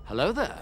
Hello there.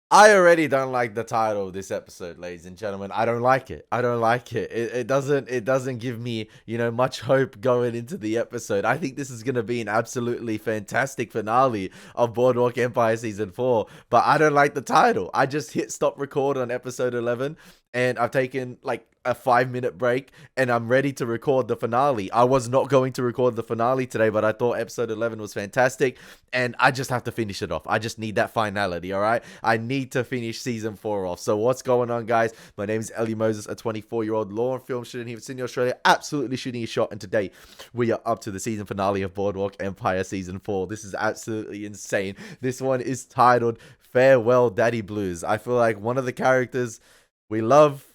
I already don't like the title of this episode, ladies and gentlemen. I don't like it. I don't like it. It doesn't give me, much hope going into the episode. I think this is going to be an absolutely fantastic finale of Boardwalk Empire Season 4, but I don't like the title. I just hit stop record on episode 11 and I've taken like a 5-minute break and I'm ready to record the finale. I was not going to record the finale today, but I thought episode 11 was fantastic and I just have to finish it off. I just need that finality, all right? I need to finish season 4 off. So what's going on, guys? My name is Elie Moses, a 24-year-old law and film student here in Sydney, Australia, absolutely shooting a shot, and today we are up to the season finale of Boardwalk Empire Season 4. This is absolutely insane. This one is titled Farewell Daddy Blues. I feel like one of the characters we love,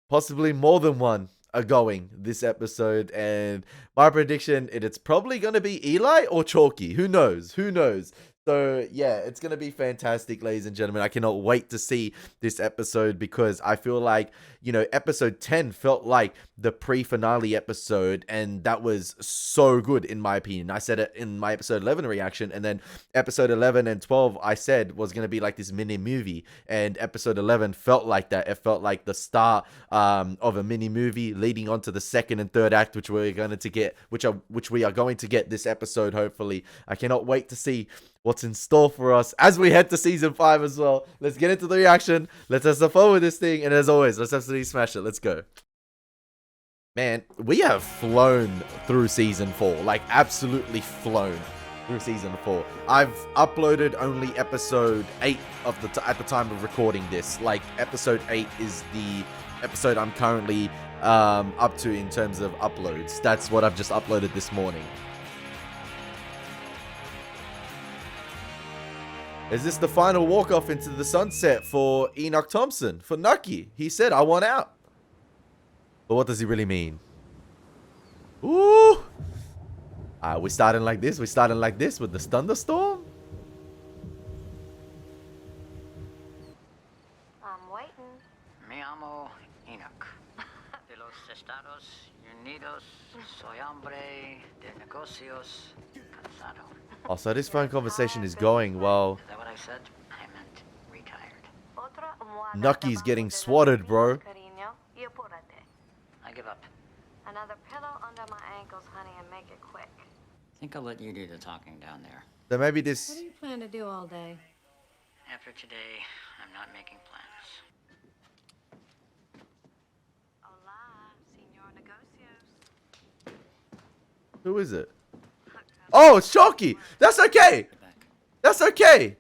possibly more than one, are going this episode, and my prediction, it's probably going to be Eli or Chalky. Who knows? So yeah, it's going to be fantastic, ladies and gentlemen. I cannot wait to see this episode because I feel like, episode 10 felt like the pre-finale episode, and that was so good in my opinion. I said it in my episode 11 reaction, and then episode 11 and 12 I said was going to be like this mini movie, and episode 11 felt like that. It felt like the start of a mini movie leading on to the second and third act, which we're going to get, which we are going to get this episode, hopefully. I cannot wait to see what's in store for us as we head to season 5 as well. Let's get into the reaction. Let's have some fun with this thing. And as always, let's absolutely smash it. Let's go. Man, we have flown through season 4. Like, absolutely flown through season 4. I've uploaded only episode 8 at the time of recording this. Like, episode 8 is the episode I'm currently up to in terms of uploads. That's what I've just uploaded this morning. Is this the final walk-off into the sunset for Enoch Thompson? For Nucky? He said, I want out. But what does he really mean? Ooh! We're starting like this. We're starting like this with the thunderstorm? I'm waiting. Me llamo Enoch. De los Estados Unidos. Soy hombre de negocios cansado. Oh, so this phone conversation is going well. Is that what I said? I meant retired. Nucky's getting swatted, bro. I give up. Another pillow under my ankles, honey, and make it quick. Think I'll let you do the talking down there. So maybe What this... do you plan to do all day? After today, I'm not making plans. Hola, señor negocios. Who is it? Oh, it's Chalky! That's okay! That's okay!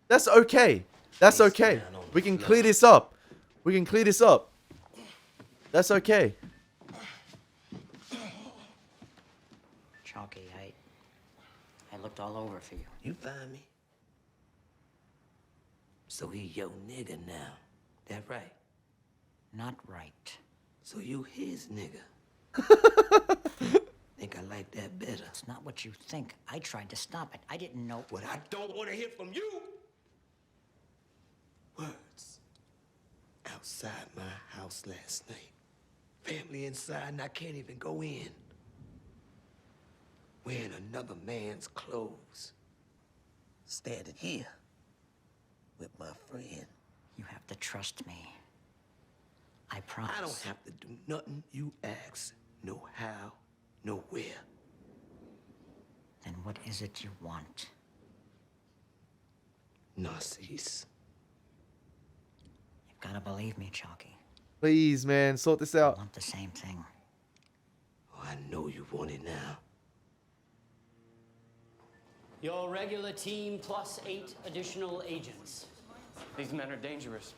That's okay! That's okay! We can clear this up. We can clear this up. That's okay. Chalky, I looked all over for you. You find me? So he your nigga now. That right? Not right. So you his nigga. Think I like that better. It's not what you think. I tried to stop it. I didn't know. What I don't want to hear from you. Words. Outside my house last night. Family inside and I can't even go in. Wearing another man's clothes. Standing here with my friend. You have to trust me. I promise. I don't have to do nothing you ask. No how, no where. Then what is it you want? Narcisse. You've got to believe me, Chalky. Please, man, sort this I out. want the same thing. Oh, I know you want it now. Your regular team plus 8 additional agents. These men are dangerous.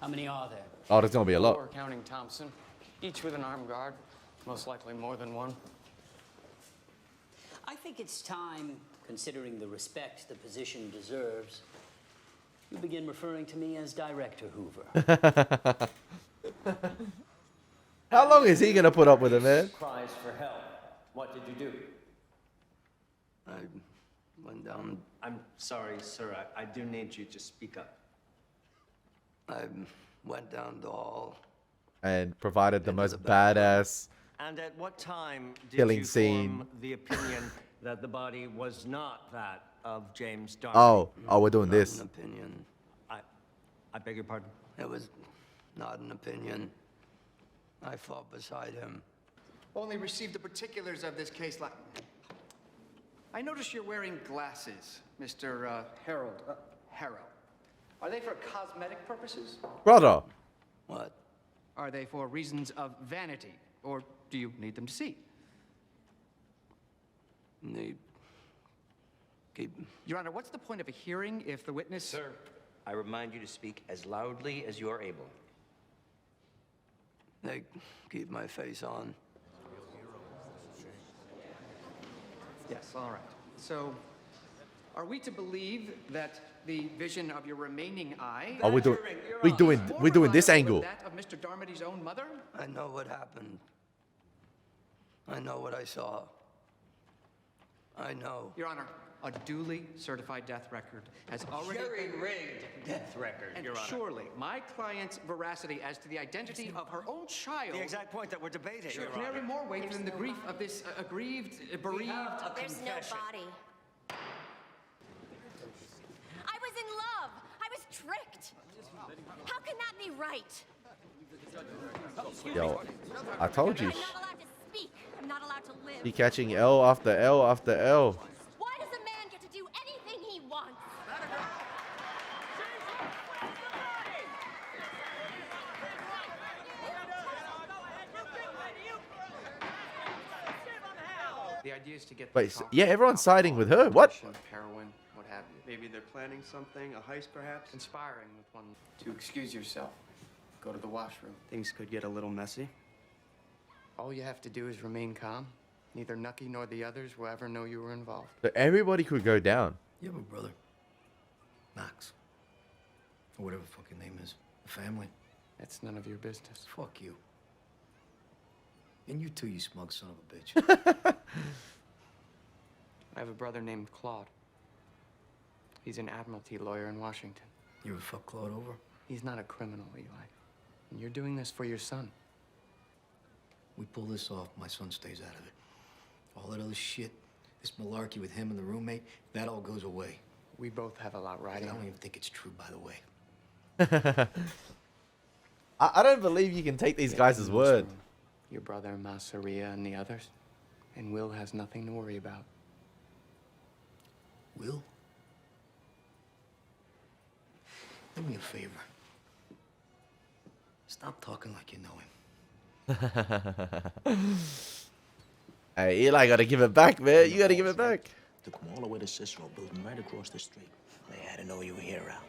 How many are there? Oh, there's gonna be a lot. 4 counting Thompson, each with an armed guard, most likely more than one. I think it's time, considering the respect the position deserves, you begin referring to me as Director Hoover. How long is he gonna put up with it, man? Cries for help. What did you do? I went down. I'm sorry, sir. I do need you to speak up. I went down the hall. And provided the Into most the back. badass And at what time did Killing you scene. form the opinion that the body was not that of James Darby? Oh, we're doing Not this. an opinion. I beg your pardon? It was not an opinion. I fought beside him. Only received the particulars of this case I notice you're wearing glasses, Mr. Harold. Harrow. Are they for cosmetic purposes? Brother. What? Are they for reasons of vanity? Or do you need them to see? Need. Keep. Your Honor, what's the point of a hearing if the witness... Sir, I remind you to speak as loudly as you are able. They keep my face on. Yes, all right. So, are we to believe that the vision of your remaining eye... Oh, we're doing this angle. ...that of Mr. Darmody's own mother? I know what happened. I know what I saw. I know. Your Honor, a duly certified death record has already been... Rigged death record, And Your Honor. surely, my client's veracity as to the identity of her own child... The exact point that we're debating, should Your carry Honor. more weight than the grief of this aggrieved, bereaved... There's no body. I was in love. I was tricked. How can that be right? Yo, I told you. I'm not allowed to speak. I'm not allowed to live. He catching L after L after L. Why does a man get to do anything he wants? The idea is to get Wait, them talking yeah, everyone's about siding with her. What? prohibition, heroin, what have you. Maybe they're planning something, a heist perhaps? Conspiring with one to excuse yourself. Go to the washroom. Things could get a little messy. All you have to do is remain calm. Neither Nucky nor the others will ever know you were involved. So everybody could go down. You have a brother, Max, or whatever the fucking name is. A family. That's none of your business. Fuck you. And you too, you smug son of a bitch. I have a brother named Claude. He's an admiralty lawyer in Washington. You ever fuck Claude over? He's not a criminal, Eli. And you're doing this for your son. We pull this off, my son stays out of it. All that other shit, this malarkey with him and the roommate, that all goes away. We both have a lot I riding don't on it. even think it's true, by the way. I don't believe you can take these guys' word. Your brother, Masseria, and the others. And Will has nothing to worry about. Will? Do me a favor. Stop talking like you know him. Hey, Eli, gotta give it back, man. You gotta give it back. Took them all the way to Cicero building right across the street. They had to know you were here, Al.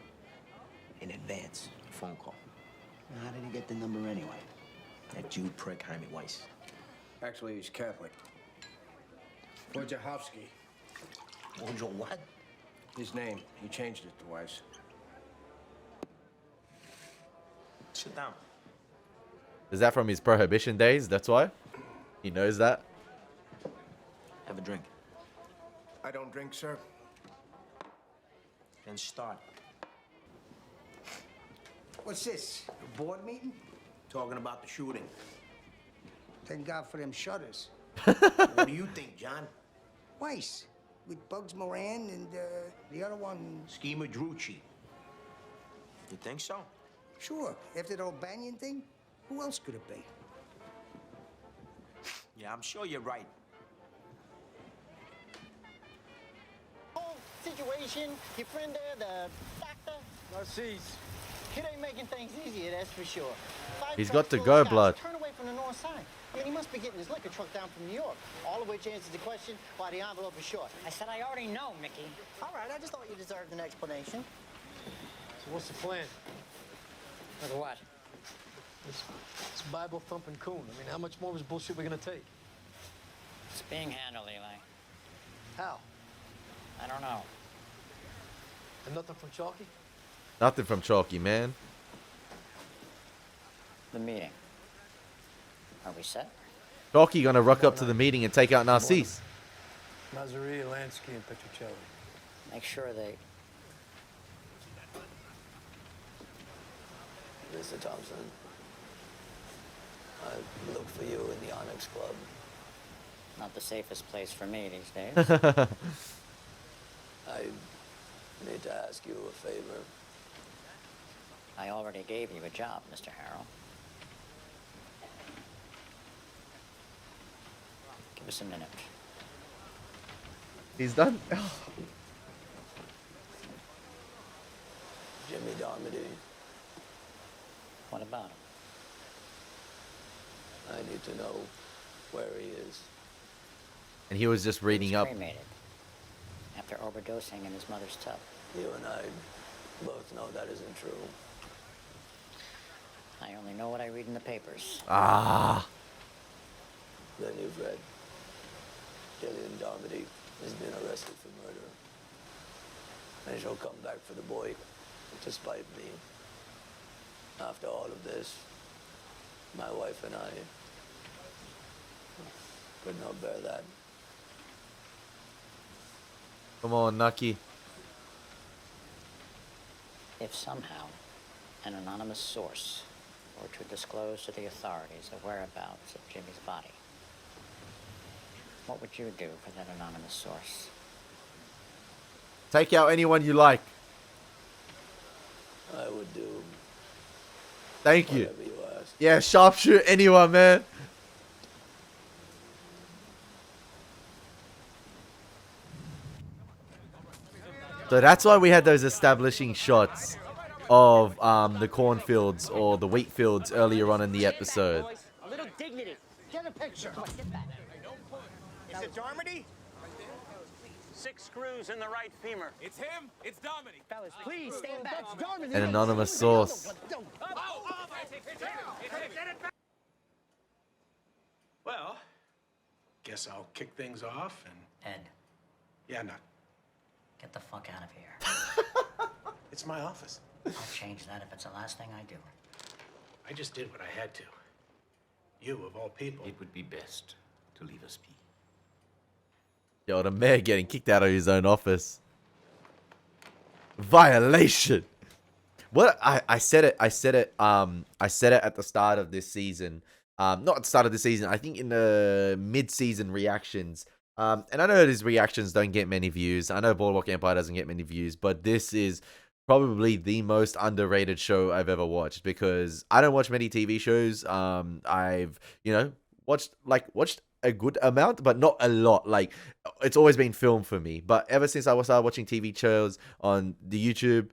In advance, a phone call. Now, how did he get the number anyway? That Jew prick, Jaime Weiss. Actually, he's Catholic. Wojciechowski. Wojo what? His name. He changed it to Weiss. Sit down. Is that from his prohibition days? That's why? He knows that? Have a drink. I don't drink, sir. Then start. What's this? A board meeting? Talking about the shooting. Thank God for them shutters. What do you think, John? Weiss, with Bugs Moran and the other one. Schema Drucci. You think so? Sure. After the old Banyan thing, who else could it be? Yeah, I'm sure you're right. Whole situation, your friend there, the doctor. Narcisse. He ain't making things easier, that's for sure. He's got to go, blood. Turn away from the north side. I mean, he must be getting his liquor truck down from New York. All of which answers the question why the envelope is short. I said I already know, Mickey. All right, I just thought you deserved an explanation. So what's the plan? Like what? This Bible thumping coon. I mean, how much more of his bullshit we gonna take? It's being handled, Eli. How? I don't know. And nothing from Chalky? Nothing from Chalky, man. The meeting. Are we set? Chalky gonna rock up to the meeting and take out Narcisse. Mazzaria, Lansky, and Petruccelli. Make sure they... Mr. Thompson. I look for you in the Onyx Club. Not the safest place for me these days. I need to ask you a favor. I already gave you a job, Mr. Harrell. Give us a minute. He's done. Jimmy Darmody. What about him? I need to know where he is. And he was just reading up. Cremated after overdosing in his mother's tub. You and I both know that isn't true. I only know what I read in the papers. Ah. Then you've read. Gillian Darmody has been arrested for murder. And she'll come back for the boy, to spite me. After all of this, my wife and I could not bear that. Come on, Nucky. If somehow an anonymous source were to disclose to the authorities the whereabouts of Jimmy's body, what would you do for that anonymous source? Take out anyone you like. I would do. Thank you. Whatever you ask. Yeah, sharpshoot anyone, man. So that's why we had those establishing shots of the cornfields or the wheat fields earlier on in the episode. A little dignity. Get a picture. Come on, get back. Is it Darmody? 6 screws in the right femur. It's him. It's Darmody. Fellas, please stand back. That's Darmody. An anonymous source. Well, guess I'll kick things off and... Ed. Yeah, no. Get the fuck out of here. It's my office. I'll change that if it's the last thing I do. I just did what I had to. You, of all people. It would be best to leave us be. Yo, the mayor getting kicked out of his own office. Violation. What I said it at the start of this season. Not at the start of the season, I think in the mid-season reactions. And I know these reactions don't get many views. I know Boardwalk Empire doesn't get many views, but this is probably the most underrated show I've ever watched because I don't watch many TV shows. I've, watched a good amount, but not a lot. Like, it's always been film for me. But ever since I started watching TV shows on the YouTube,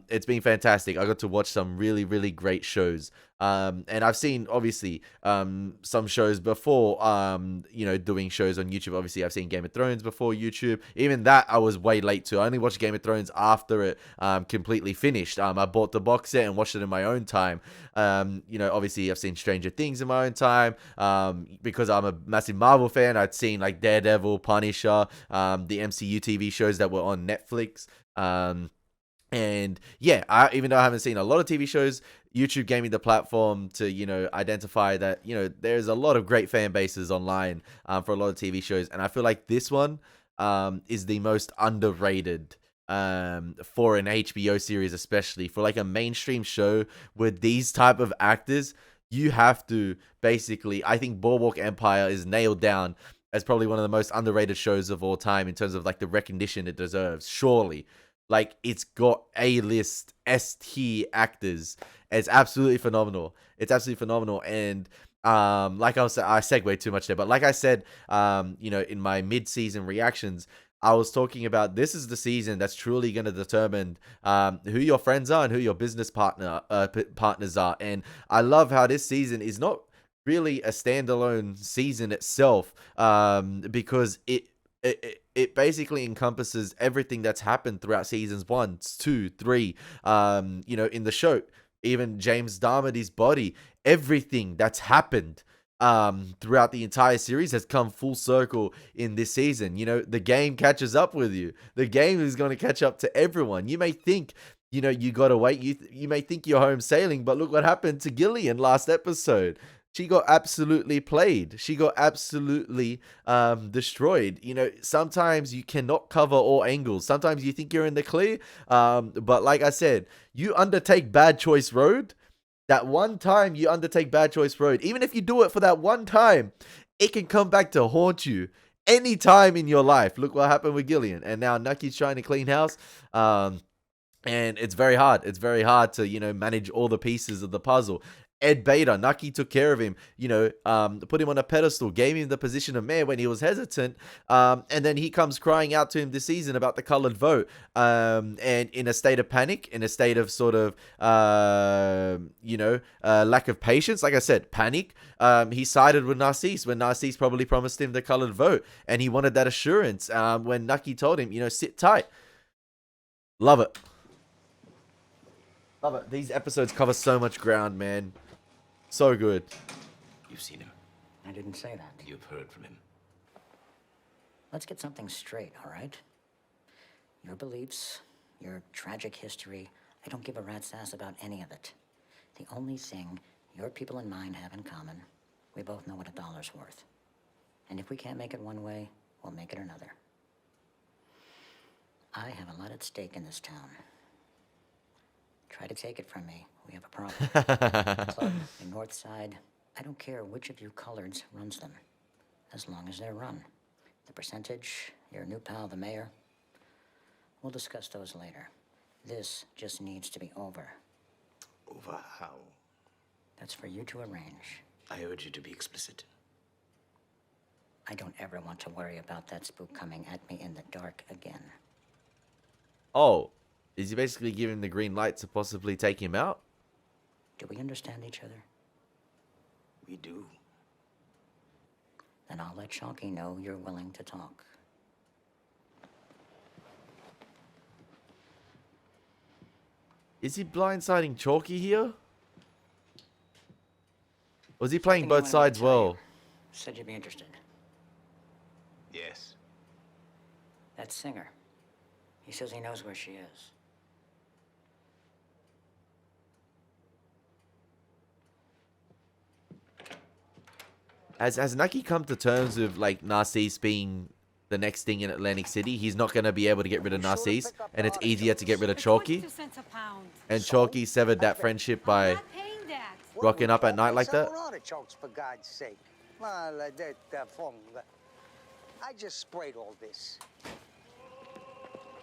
it's been fantastic. I got to watch some really, really great shows. And I've seen, obviously, some shows before, doing shows on YouTube. Obviously, I've seen Game of Thrones before YouTube. Even that, I was way late to. I only watched Game of Thrones after it completely finished. I bought the box set and watched it in my own time. Obviously, I've seen Stranger Things in my own time. Because I'm a massive Marvel fan, I'd seen, like, Daredevil, Punisher, the MCU TV shows that were on Netflix. And yeah, even though I haven't seen a lot of TV shows, YouTube gave me the platform to, identify that, there's a lot of great fan bases online for a lot of TV shows. And I feel like this one is the most underrated for an HBO series, especially for like a mainstream show with these type of actors. You have to basically, I think Boardwalk Empire is nailed down as probably one of the most underrated shows of all time in terms of like the recognition it deserves. Surely. Like, it's got A-list, S-tier actors. It's absolutely phenomenal. It's absolutely phenomenal. And like I segued too much there. But like I said, in my mid-season reactions, I was talking about this is the season that's truly going to determine who your friends are and who your business partners are. And I love how this season is not really a standalone season itself because it basically encompasses everything that's happened throughout seasons 1, 2, 3, in the show. Even James Darmody's body, everything that's happened throughout the entire series has come full circle in this season. The game catches up with you. The game is going to catch up to everyone. You may think, you got to wait. You may think you're home sailing, but look what happened to Gillian last episode. She got absolutely played. She got absolutely destroyed. Sometimes you cannot cover all angles. Sometimes you think you're in the clear. But like I said, you undertake bad choice road, That one time you undertake Bad Choice Road, even if you do it for that one time, it can come back to haunt you any time in your life. Look what happened with Gillian. And now Nucky's trying to clean house. And it's very hard. It's very hard to, manage all the pieces of the puzzle. Ed Bader, Nucky took care of him, put him on a pedestal, gave him the position of mayor when he was hesitant. And then he comes crying out to him this season about the colored vote. And in a state of panic, in a state of sort of, lack of patience. Like I said, panic. He sided with Narcisse when Narcisse probably promised him the colored vote. And he wanted that assurance when Nucky told him, sit tight. Love it. Love it. These episodes cover so much ground, man. So good. You've seen him. I didn't say that. You've heard from him. Let's get something straight, all right? Your beliefs, your tragic history, I don't give a rat's ass about any of it. The only thing your people and mine have in common, we both know what a dollar's worth. And if we can't make it one way, we'll make it another. I have a lot at stake in this town. Try to take it from me. We have a problem. Club, the North Side. I don't care which of you coloreds runs them, as long as they're run. The percentage, your new pal, the mayor. We'll discuss those later. This just needs to be over. Over how? That's for you to arrange. I urge you to be explicit. I don't ever want to worry about that spook coming at me in the dark again. Oh, is he basically giving the green light to possibly take him out? Do we understand each other? We do. Then I'll let Chalky know you're willing to talk. Is he blindsiding Chalky here? Or is he playing both sides well? Said you'd be interested. Yes. That singer. He says he knows where she is. Has Nucky come to terms with like Narcisse being the next thing in Atlantic City? He's not going to be able to get rid of Narcisse, and it's easier to get rid of Chalky. And Chalky severed that friendship by rocking up at night like that. Artichokes, for God's sake. I just sprayed all this.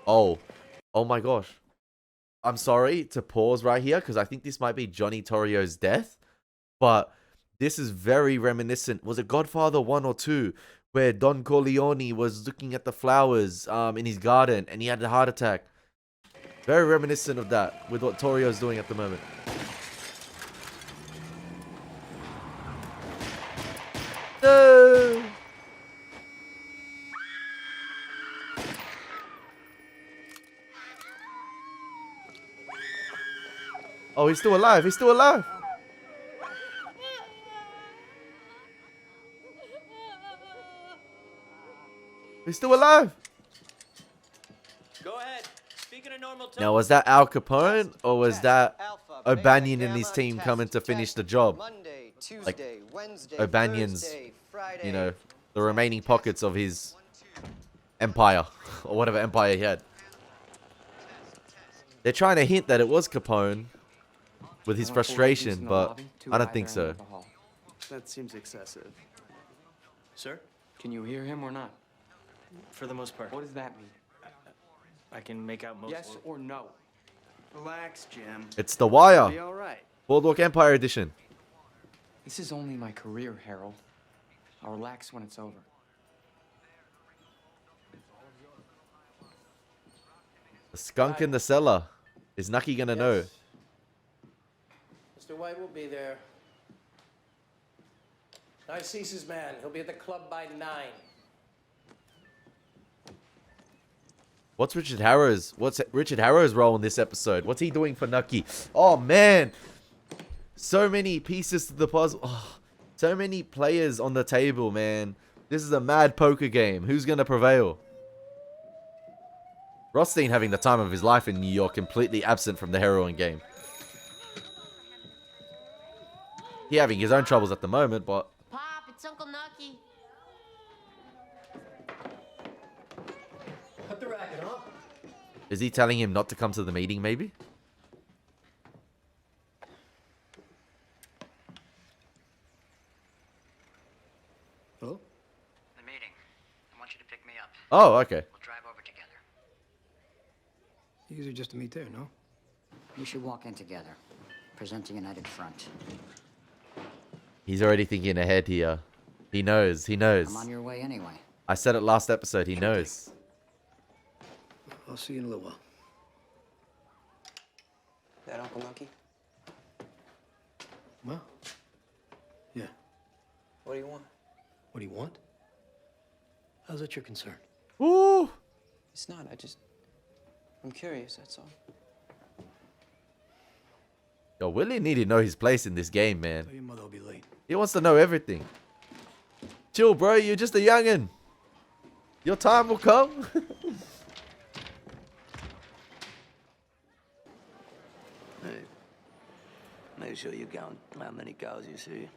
Oh my gosh. I'm sorry to pause right here because I think this might be Johnny Torrio's death, but this is very reminiscent. Was it Godfather 1 or 2 where Don Corleone was looking at the flowers in his garden and he had a heart attack? Very reminiscent of that with what Torrio's doing at the moment. No! Oh, he's still alive. He's still alive. He's still alive. Go ahead. Speaking of normal Now, was that Al Capone or was that O'Banion and his team coming to finish the job? Monday, Tuesday, Like Wednesday, O'Banion's, Thursday, Friday. the remaining pockets of his empire or whatever empire he had. They're trying to hint that it was Capone with his frustration, but I don't think so. That seems excessive. Sir? Can you hear him or not? For the most part. What does that mean? I can make out most Yes or no? Relax, Jim. It's The Wire. It'll be all right. Boardwalk Empire Edition. This is only my career, Harold. I'll relax when it's over. The skunk in the cellar. Is Nucky gonna know? Mr. White will be there. Narcisse's man. He'll be at the club by 9. What's Richard Harrow's role in this episode? What's he doing for Nucky? Oh man, so many pieces to the puzzle. Oh, so many players on the table, man. This is a mad poker game. Who's gonna prevail? Rothstein having the time of his life in New York, completely absent from the heroin game. He having his own troubles at the moment, but Pop, it's Uncle Nucky. Cut the racket, huh? is he telling him not to come to the meeting? Maybe. Oh, okay. We'll drive over together. You guys are just to meet there, no? We should walk in together. Present a united front. He's already thinking ahead here. He knows. He knows. I'm on your way anyway. I said it last episode. He knows. I'll see you in a little while. That Uncle Nucky? Well, yeah. What do you want? What do you want? How's that your concern? Ooh. It's not. I'm curious, that's all. Yo, Willie need to know his place in this game, man. Tell your mother I'll be late. He wants to know everything. Chill, bro. You're just a youngin'. Your time will come. Hey, make sure you count how many cows you see.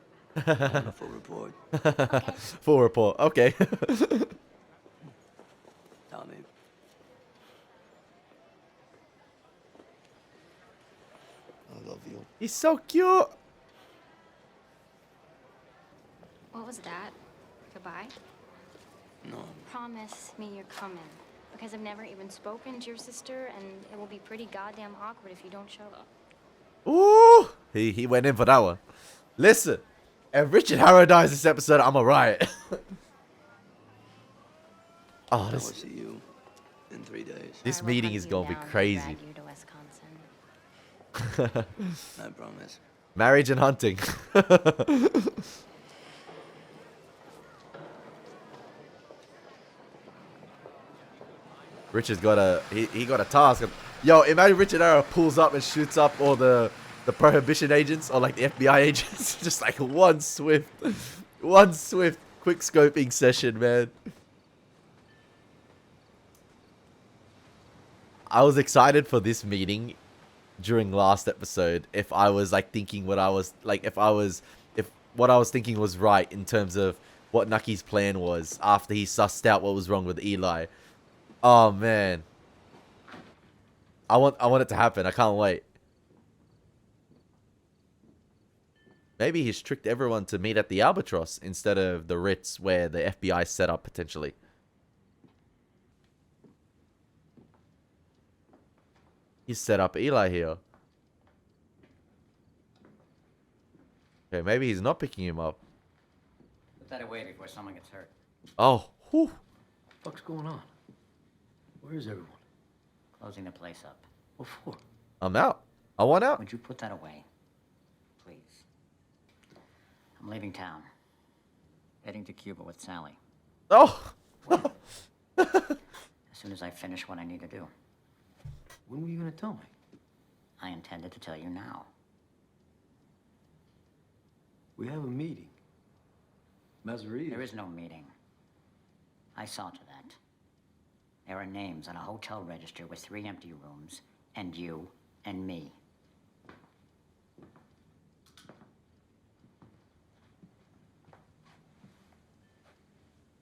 On a full report. Full report. Okay. Tommy. I love you. He's so cute. What was that? Goodbye? No. Promise me you're coming. Because I've never even spoken to your sister, and it will be pretty goddamn awkward if you don't show up. Ooh. He went in for that one. Listen. If Richard Harrow dies this episode, I'm a riot. Oh, I will this see you in 3 days. this meeting is gonna be crazy. Drag you to Wisconsin. I promise. Marriage and hunting. Richard's got a he got a task. Yo, imagine Richard Harrow pulls up and shoots up all the prohibition agents or like the FBI agents. Just like one swift quick scoping session, man. I was excited for this meeting during last episode if I was like thinking what I was like if what I was thinking was right in terms of what Nucky's plan was after he sussed out what was wrong with Eli. Oh man. I want it to happen. I can't wait. Maybe he's tricked everyone to meet at the Albatross instead of the Ritz where the FBI set up potentially. He set up Eli here. Okay, maybe he's not picking him up. Put that away before someone gets hurt. Oh, whew. What's going on? Where is everyone? Closing the place up. What for? I'm out. I want out. Would you put that away? Please. I'm leaving town. Heading to Cuba with Sally. Oh! As soon as I finish what I need to do. When were you gonna tell me? I intended to tell you now. We have a meeting. Mazaria. There is no meeting. I saw to that. There are names on a hotel register with 3 empty rooms, and you and me.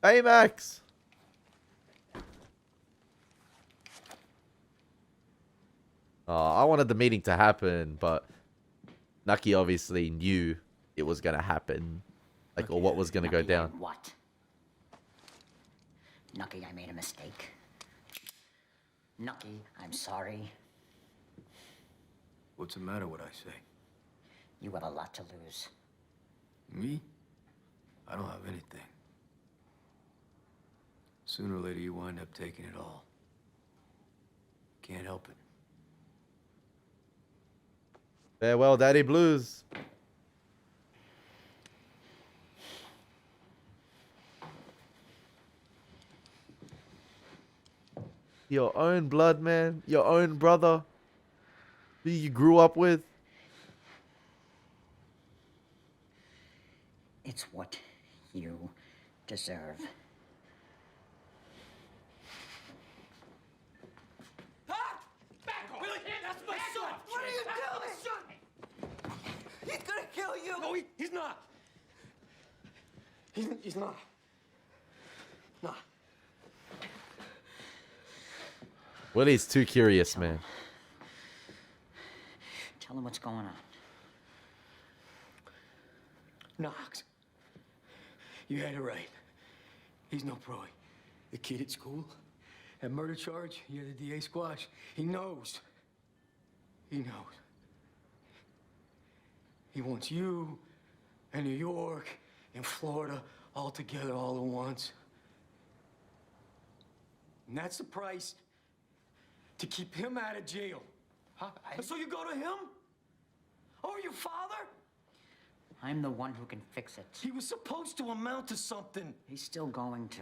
Hey, Max. I wanted the meeting to happen, but Nucky obviously knew it was gonna happen, like, or what was gonna go down. What? Nucky, I made a mistake. Nucky, I'm sorry. What's the matter, what I say? You have a lot to lose. Me? I don't have anything. Sooner or later, you wind up taking it all. Can't help it. Farewell, Daddy Blues. Your own blood, man. Your own brother. Who you grew up with. It's what you deserve. That's my son! What are you doing? He's gonna kill you! No, he's not. He's not. Nah. Willie's too curious, man. Tell him what's going on. Knox. You had it right. He's no pro. The kid at school? That murder charge? Yeah, the DA squash. He knows. He knows. He wants you and New York and Florida all together all at once. And that's the price to keep him out of jail. Huh? So you go to him? Over your father? I'm the one who can fix it. He was supposed to amount to something. He's still going to.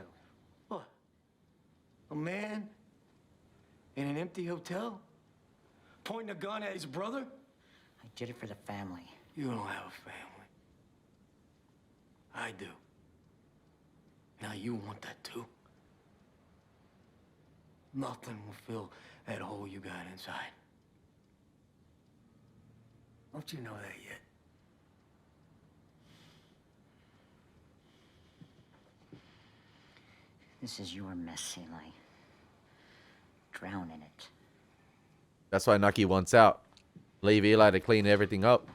What? A man in an empty hotel? Pointing a gun at his brother? I did it for the family. You don't have a family. I do. Now you want that too? Nothing will fill that hole you got inside. Don't you know that yet? This is your mess, Eli. Drown in it. That's why Nucky wants out. Leave Eli to clean everything up.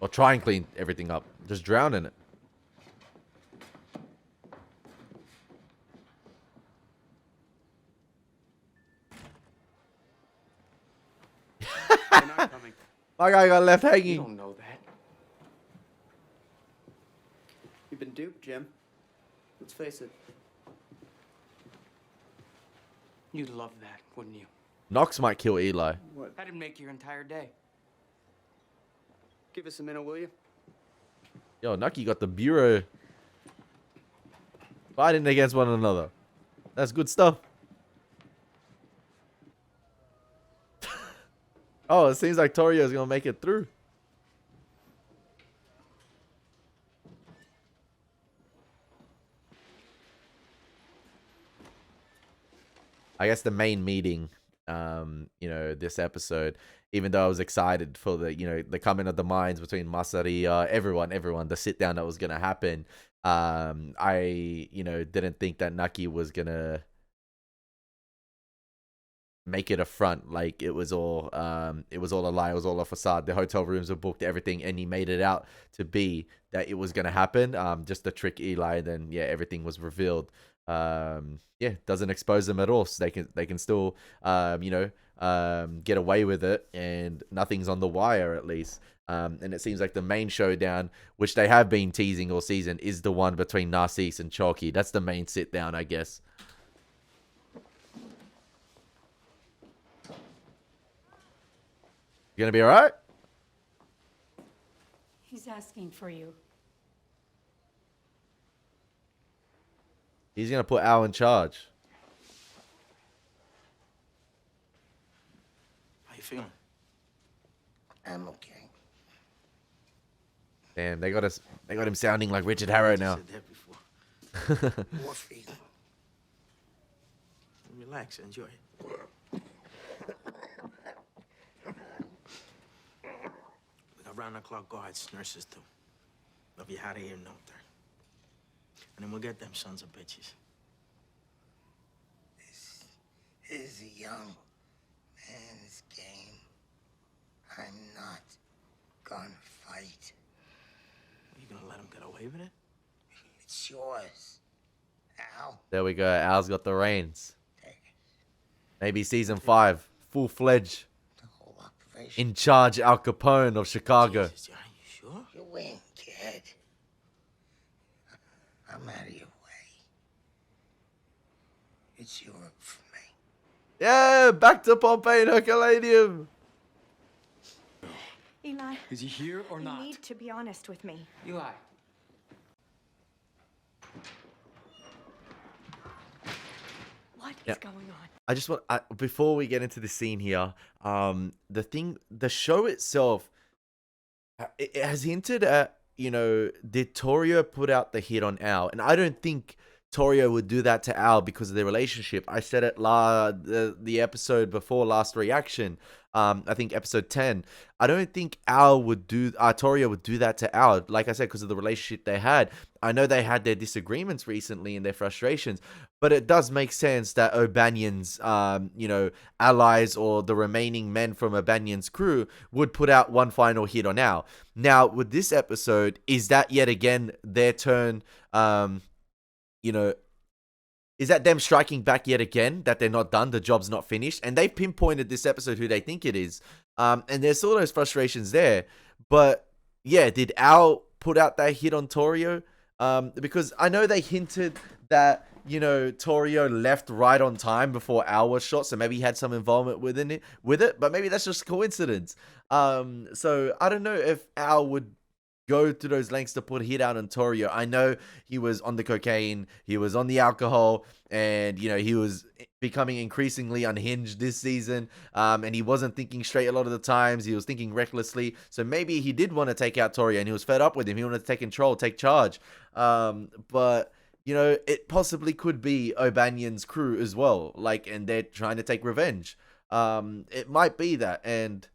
Or try and clean everything up. Just drown in it. They're not coming. My guy got left You hanging. don't know that. You've been duped, Jim. Let's face it. You'd love that, wouldn't you? Knox might kill Eli. What? That'd make your entire day. Give us a minute, will you? Yo, Nucky got the bureau fighting against one another. That's good stuff. Oh, it seems like Torio's gonna make it through. I guess the main meeting, this episode, even though I was excited for the coming of the minds between Masaria, everyone, the sit down that was gonna happen, I didn't think that Nucky was gonna make it a front. Like it was all a lie, it was all a facade. The hotel rooms were booked, everything, and he made it out to be that it was gonna happen, just to trick Eli. Then everything was revealed. Doesn't expose them at all, so they can still get away with it, and nothing's on the wire at least. And it seems like the main showdown, which they have been teasing all season, is the one between Narcisse and Chalky. That's the main sit down, I guess. You gonna be all right? He's asking for you. He's gonna put Al in charge. How you feeling? I'm okay. Damn, they got him sounding like Richard Harrow now. Said that before. Morphine. Relax, enjoy it. We got round-the-clock guards, nurses too. They'll be out of here in no time. And then we'll get them sons of bitches. This is a young man's game. I'm not gonna fight. Are you gonna let them get away with it? It's yours. Al. There we go. Al's got the reins. Maybe season 5, full-fledged, The whole operation. in charge Al Capone of Chicago. Jesus, are you sure? You win, kid. I'm out of your way. It's Europe for me. Yeah, back to Pompeii and Herculaneum. Eli. Is he here or not? You need to be honest with me. Eli. What is Yep. going on? I just want before we get into the scene here, the show itself, it has hinted at, did Torio put out the hit on Al? And I don't think Torio would do that to Al because of their relationship. I said it the episode before last reaction. I think episode 10. I don't think Torio would do that to Al. Like I said, because of the relationship they had. I know they had their disagreements recently and their frustrations, but it does make sense that O'Banion's, allies or the remaining men from O'Banion's crew would put out one final hit on Al. Now, with this episode, is that yet again their turn, is that them striking back yet again, that they're not done, the job's not finished, and they've pinpointed this episode who they think it is. And there's all those frustrations there. But yeah, did Al put out that hit on Torio? Because I know they hinted that, you know, Torio left right on time before Al was shot, so maybe he had some involvement with it, but maybe that's just coincidence. So I don't know if Al would go to those lengths to put a hit out on Torio. I know he was on the cocaine, he was on the alcohol, and, you know, he was becoming increasingly unhinged this season, and he wasn't thinking straight a lot of the times. He was thinking recklessly, so maybe he did want to take out Torio, and he was fed up with him. He wanted to take control, take charge, but you know, it possibly could be O'Banion's crew as well, like, and they're trying to take revenge. It might be that, and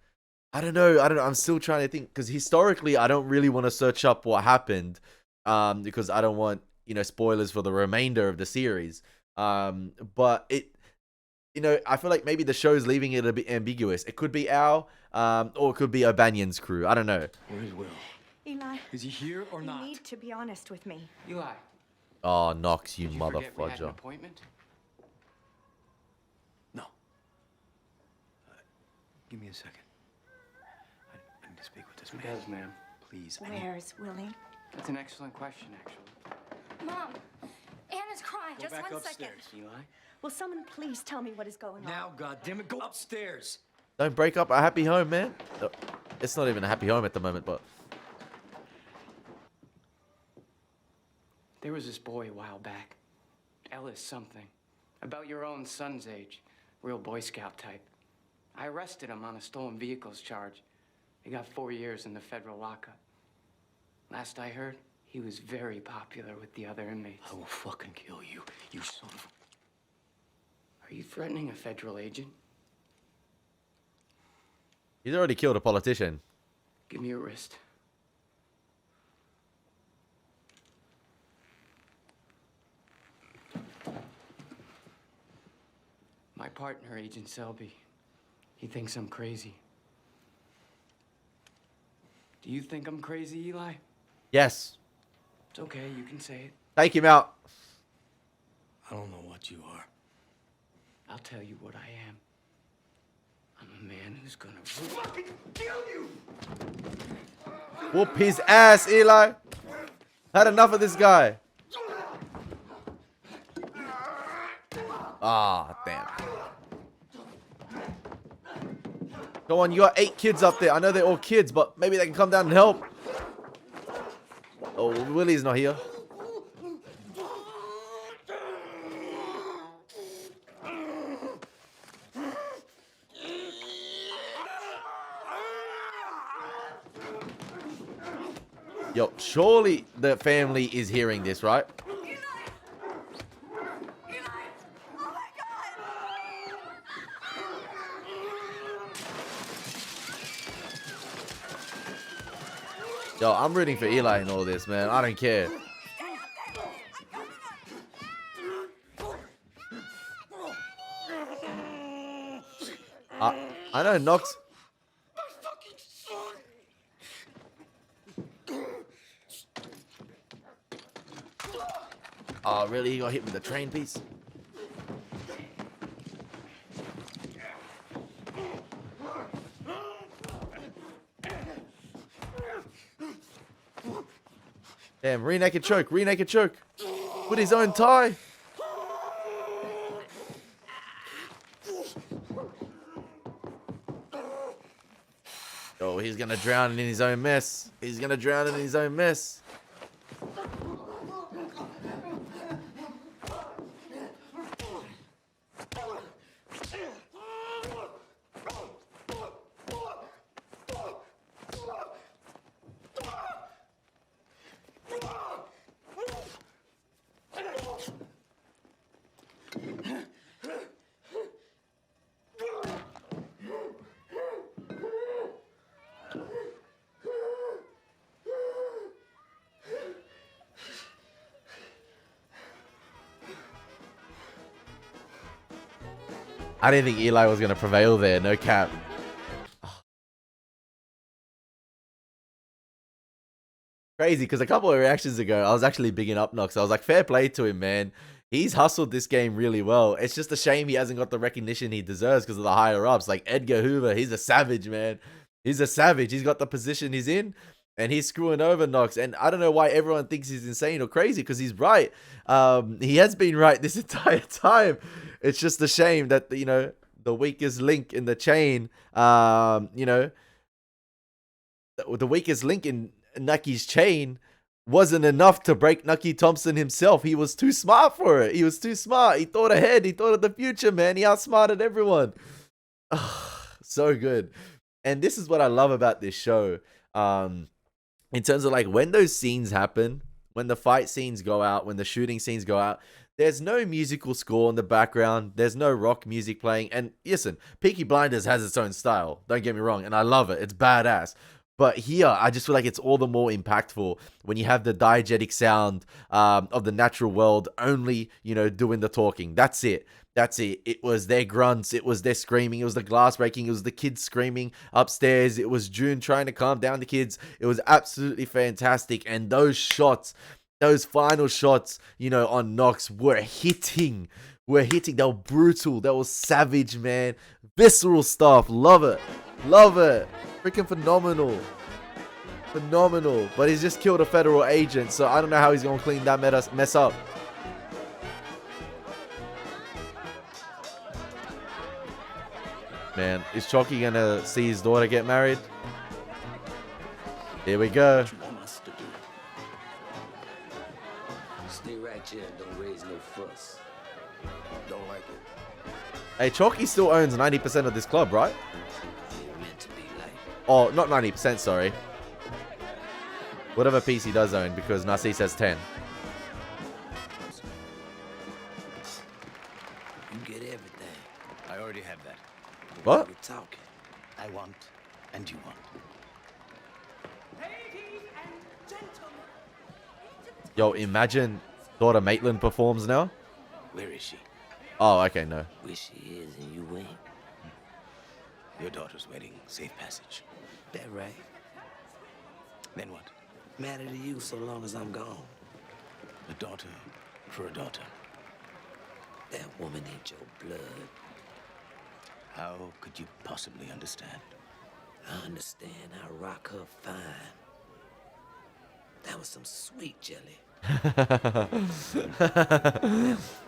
I don't know. I'm still trying to think, because historically, I don't really want to search up what happened, because I don't want, you know, spoilers for the remainder of the series. But it, you know, I feel like maybe the show's leaving it a bit ambiguous. It could be Al, or it could be O'Banion's crew. I don't know. Where's Will? Eli. Is he here or not? You need to be honest with me. Eli. Oh, Knox, you Did you forget we had an motherfudger. appointment? No. Give me a second. I need to speak with this man. Yes, ma'am. Please. Where's Willie? That's an excellent question, actually. Mom, Anna's crying. Go Just back 1 second. upstairs. Eli? Will someone please tell me what is going on? Now, goddammit, go upstairs. Don't break up a happy home, man. It's not even a happy home at the moment, but There was this boy a while back. Ellis something. About your own son's age. Real Boy Scout type. I arrested him on a stolen vehicles charge. He got 4 years in the federal lockup. Last I heard, he was very popular with the other inmates. I will fucking kill you, you son of Are you threatening a federal agent? he's already killed a politician. Give me your wrist. My partner, Agent Selby, he thinks I'm crazy. Do you think I'm crazy, Eli? Yes. It's okay, you can say it. Take him out. I don't know what you are. I'll tell you what I am. I'm a man who's gonna fucking kill you! Whoop his ass, Eli. Had enough of this guy. Ah, damn. Go on, you got 8 kids up there. I know they're all kids, but maybe they can come down and help. Oh, Willie's not here. Yo, surely the family is hearing this, right? Yo, I'm rooting for Eli in all this, man. I don't care. I know Knox. Oh, really? He got hit with a train piece? Damn, rear naked choke, rear naked choke. With his own tie. Oh, he's gonna drown in his own mess. He's gonna drown in his own mess. I didn't think Eli was going to prevail there. No cap. Crazy, because a couple of reactions ago, I was actually bigging up Knox. I was like, fair play to him, man. He's hustled this game really well. It's just a shame he hasn't got the recognition he deserves because of the higher ups. Like Edgar Hoover, he's a savage, man. He's a savage. He's got the position he's in, and he's screwing over Knox. And I don't know why everyone thinks he's insane or crazy, because he's right. He has been right this entire time. It's just a shame that, you know, the weakest link in the chain, you know, the weakest link in Nucky's chain wasn't enough to break Nucky Thompson himself. He was too smart for it. He was too smart. He thought ahead. He thought of the future, man. He outsmarted everyone. So good. And this is what I love about this show. In terms of like when those scenes happen, when the fight scenes go out, when the shooting scenes go out, there's no musical score in the background. There's no rock music playing. And listen, Peaky Blinders has its own style. Don't get me wrong. And I love it. It's badass. But here, I just feel like it's all the more impactful when you have the diegetic sound of the natural world only, you know, doing the talking. That's it. That's it. It was their grunts. It was their screaming. It was the glass breaking. It was the kids screaming upstairs. It was June trying to calm down the kids. It was absolutely fantastic. And those shots, those final shots, you know, on Knox were hitting. They were brutal. They were savage, man. Visceral stuff. Love it. Love it. Freaking phenomenal. Phenomenal. But he's just killed a federal agent, so I don't know how he's going to clean that mess up. Man, is Chalky going to see his daughter get married? Here we go. What you want us to do? Stay right here and don't raise no fuss. Don't like it. Hey, Chalky still owns 90% of this club, right? Oh, not 90%, sorry. Whatever piece he does own, because Narcisse has 10. You get everything. I already have that. What? We're talking. I want, and you want. Yo, imagine daughter Maitland performs now. Where is she? Oh, okay, no. Where she is and you ain't. Your daughter's wedding, safe passage. That right? Then what? Matter to you so long as I'm gone. A daughter for a daughter. That woman ain't your blood. How could you possibly understand? I understand. I rock her fine. That was some sweet jelly. That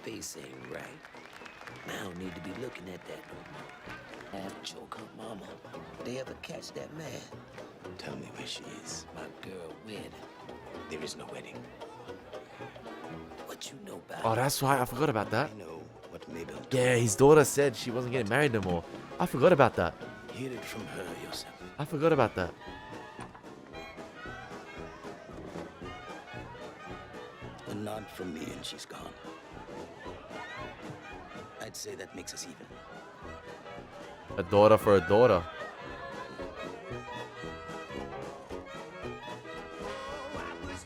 face ain't right. I don't need to be looking at that no more. Have choke her mama. They ever catch that man? Tell me where she is. My girl wedding. There is no wedding. What you know about Oh, that's right. I forgot about that. I know what Mabel told Yeah, his daughter said she wasn't getting married no more. I forgot about that. Hear it from her yourself. I forgot about that. A nod from me and she's gone. I'd say that makes us even. A daughter for a daughter.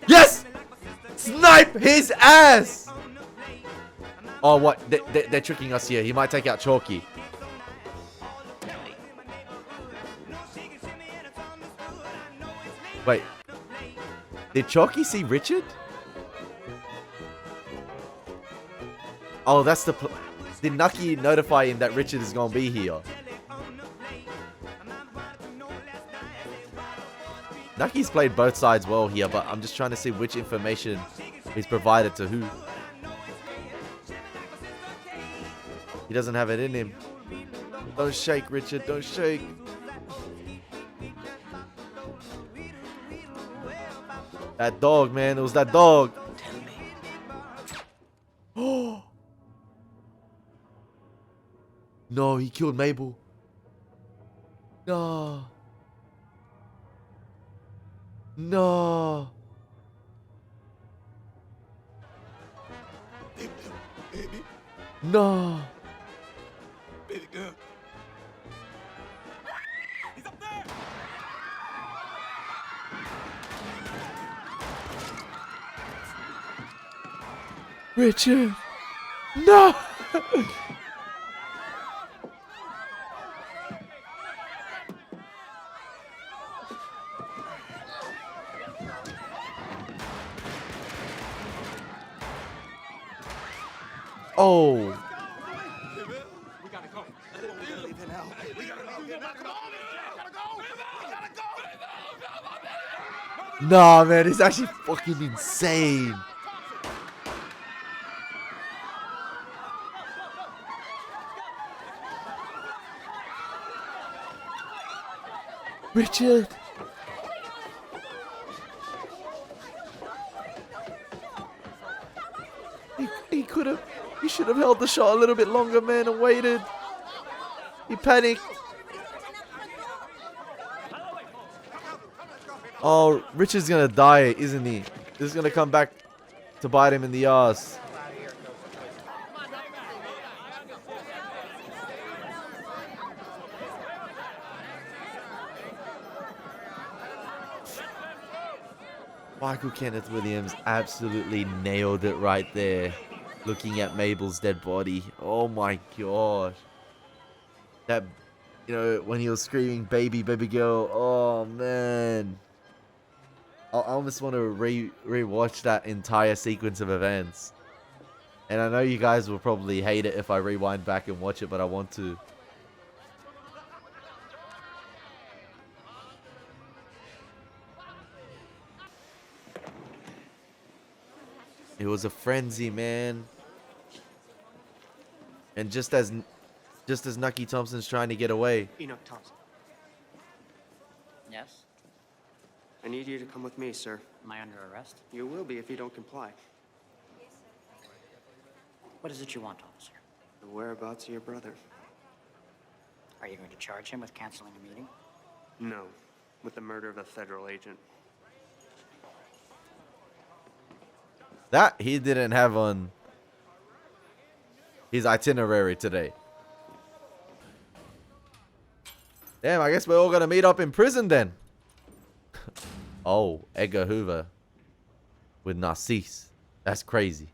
Yes! Snipe his ass! Oh, what? They're tricking us here. He might take out Chalky. Wait. Did Chalky see Richard? Oh, that's the... Did Nucky notify him that Richard is going to be here? Nucky's played both sides well here, but I'm just trying to see which information he's provided to who. He doesn't have it in him. Don't shake, Richard. Don't shake. That dog, man. It was that dog. Oh. No, he killed Mabel. No. No. Baby. No. Baby girl. He's up there! Richard. No. Oh. We gotta go. Leave now. We gotta go. We gotta go. Nah, man, it's actually fucking insane. Richard. He should have held the shot a little bit longer, man, and waited. He panicked. Oh, Richard's gonna die, isn't he? This is gonna come back to bite him in the ass. Michael Kenneth Williams absolutely nailed it right there. Looking at Mabel's dead body. Oh my gosh. That, you know, when he was screaming, baby, baby girl. Oh man. I almost want to re-watch that entire sequence of events. And I know you guys will probably hate it if I rewind back and watch it, but I want to. It was a frenzy, man. And just as Nucky Thompson's trying to get away. Enoch Thompson. Yes? I need you to come with me, sir. Am I under arrest? You will be if you don't comply. What is it you want, officer? The whereabouts of your brother. Are you going to charge him with canceling a meeting? No, with the murder of a federal agent. That he didn't have on his itinerary today. Damn, I guess we're all gonna meet up in prison then. Oh, Edgar Hoover with Narcisse. That's crazy.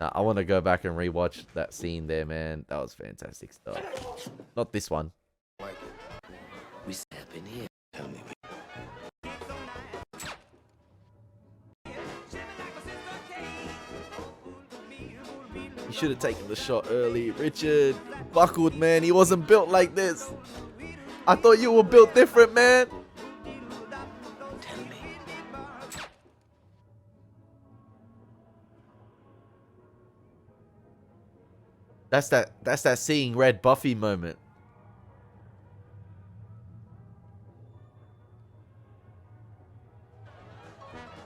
Now, I want to go back and rewatch that scene there, man. That was fantastic stuff. Not this one. We step in here. Tell me. He should have taken the shot early. Richard buckled, man. He wasn't built like this. I thought you were built different, man. Tell me. That's that seeing red Buffy moment.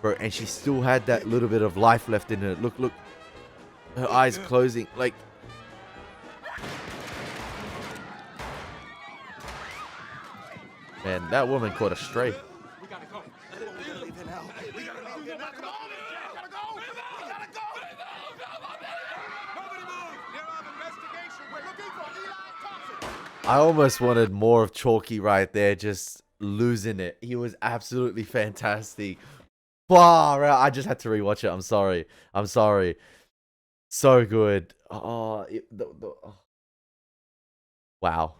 Bro, and she still had that little bit of life left in her. Look, look. Her eyes closing. Like. Man, that woman caught a stray. We gotta go. Leave it now. We gotta go. We gotta go. We gotta go. We gotta go. Nobody move. You're on investigation. We're looking for Elie Thompson. I almost wanted more of Chalky right there, just losing it. He was absolutely fantastic. Wow, I just had to rewatch it. I'm sorry. I'm sorry. So good. Oh, wow.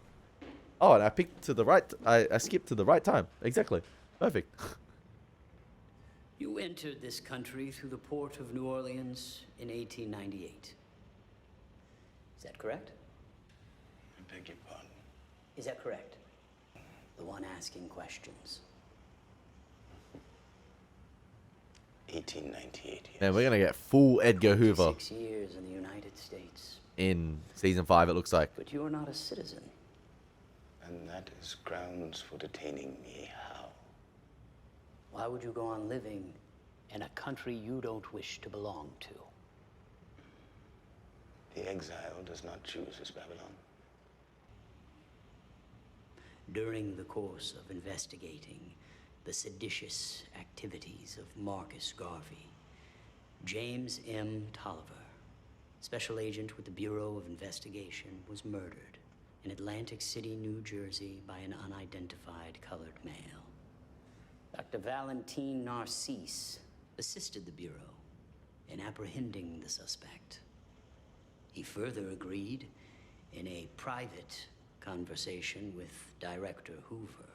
Oh, and I picked to the right. I skipped to the right time. Exactly. Perfect. You entered this country through the port of New Orleans in 1898. Is that correct? I beg your pardon. Is that correct? The one asking questions. 1898, yes. Man, we're gonna get full Edgar Hoover 6 years in the United States. in season 5. It looks like. But you're not a citizen. And that is grounds for detaining me. How? Why would you go on living in a country you don't wish to belong to? The exile does not choose his Babylon. During the course of investigating the seditious activities of Marcus Garvey, James M. Tolliver, special agent with the Bureau of Investigation, was murdered in Atlantic City, New Jersey by an unidentified colored male. Dr. Valentine Narcisse assisted the Bureau in apprehending the suspect. He further agreed in a private conversation with Director Hoover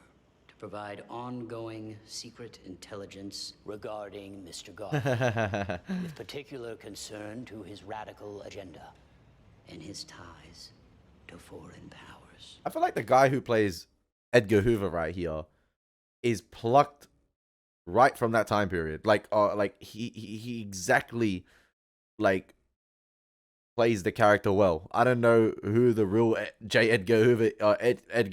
to provide ongoing secret intelligence regarding Mr. Garvey, with particular concern to his radical agenda and his ties to foreign powers. I feel like the guy who plays Edgar Hoover right here is plucked right from that time period. Like he exactly like plays the character well. I don't know who the real Edgar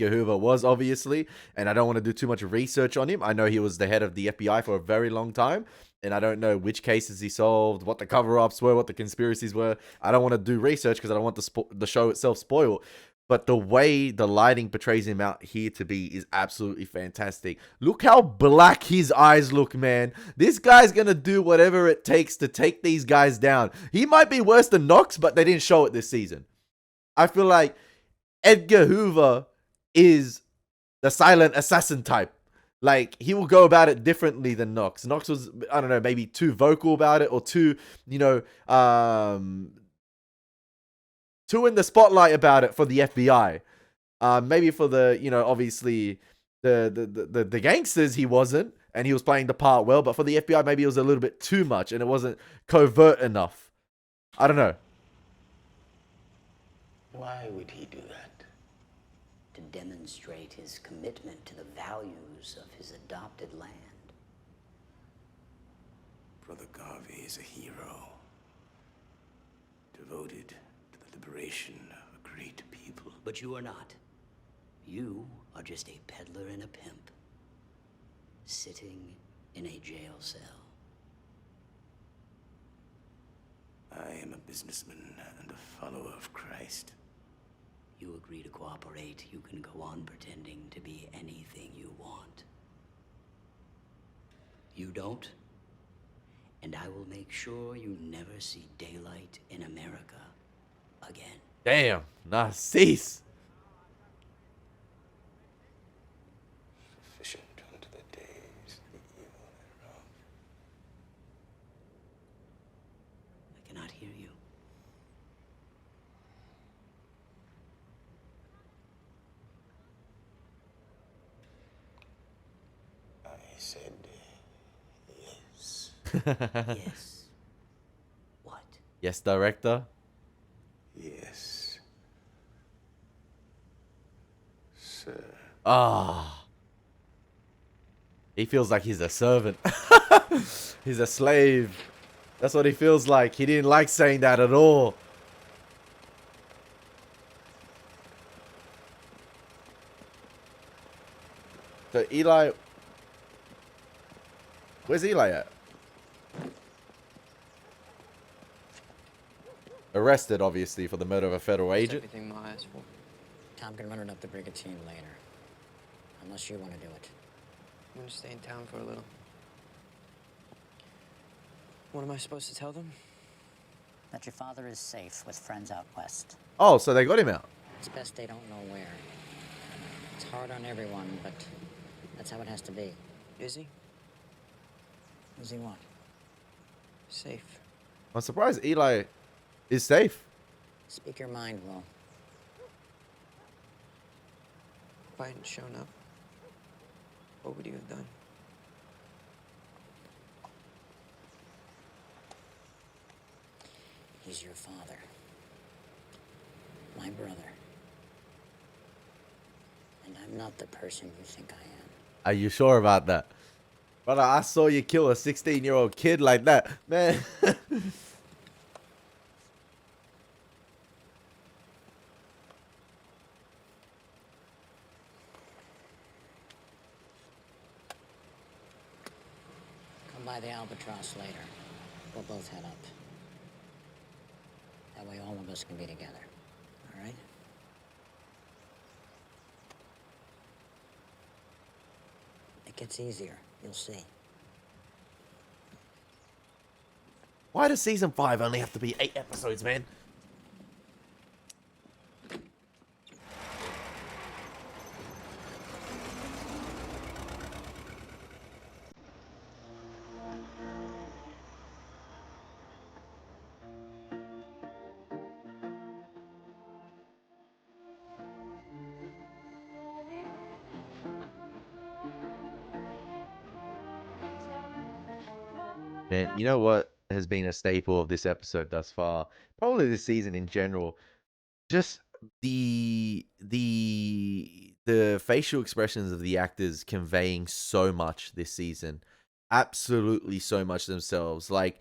Hoover was, obviously, and I don't want to do too much research on him. I know he was the head of the FBI for a very long time, and I don't know which cases he solved, what the cover-ups were, what the conspiracies were. I don't want to do research because I don't want the show itself spoiled. But the way the lighting portrays him out here to be is absolutely fantastic. Look how black his eyes look, man. This guy's going to do whatever it takes to take these guys down. He might be worse than Knox, but they didn't show it this season. I feel like Edgar Hoover is the silent assassin type. Like, he will go about it differently than Knox. Knox was, I don't know, maybe too vocal about it or too, you know, too in the spotlight about it for the FBI. Maybe for the, you know, obviously the gangsters he wasn't, and he was playing the part well, but for the FBI maybe it was a little bit too much and it wasn't covert enough. I don't know. Why would he do that? To demonstrate his commitment to the values of his adopted land. Brother Garvey is a hero, devoted to the liberation of a great people. But you are not. You are just a peddler and a pimp, sitting in a jail cell. I am a businessman and a follower of Christ. You agree to cooperate, you can go on pretending to be anything you want. You don't, and I will make sure you never see daylight in America again. Damn, Narcisse. Sufficient unto the days, the evil thereof. I cannot hear you. I said yes. Yes. What? Yes, director. Yes, sir. Ah. He feels like he's a servant. He's a slave. That's what he feels like. He didn't like saying that at all. So Eli... Where's Eli at? Arrested, obviously, for the murder of a federal agent. Everything Ma asked for. Tom can run it up the brigantine later. Unless you want to do it. I'm gonna stay in town for a little. What am I supposed to tell them? That your father is safe with friends out west. Oh, so they got him out. It's best they don't know where. It's hard on everyone, but that's how it has to be. Is he? Is he what? Safe. I'm surprised Eli is safe. Speak your mind, Will. If I hadn't shown up, what would you have done? He's your father. My brother. And I'm not the person you think I am. Are you sure about that? Brother, I saw you kill a 16-year-old kid like that. Man. Come by the Albatross later. We'll both head up. That way all of us can be together. All right? It gets easier. You'll see. Why does season 5 only have to be 8 episodes, man? Man, you know what has been a staple of this episode thus far? Probably this season in general. Just the facial expressions of the actors conveying so much this season. Absolutely so much themselves. Like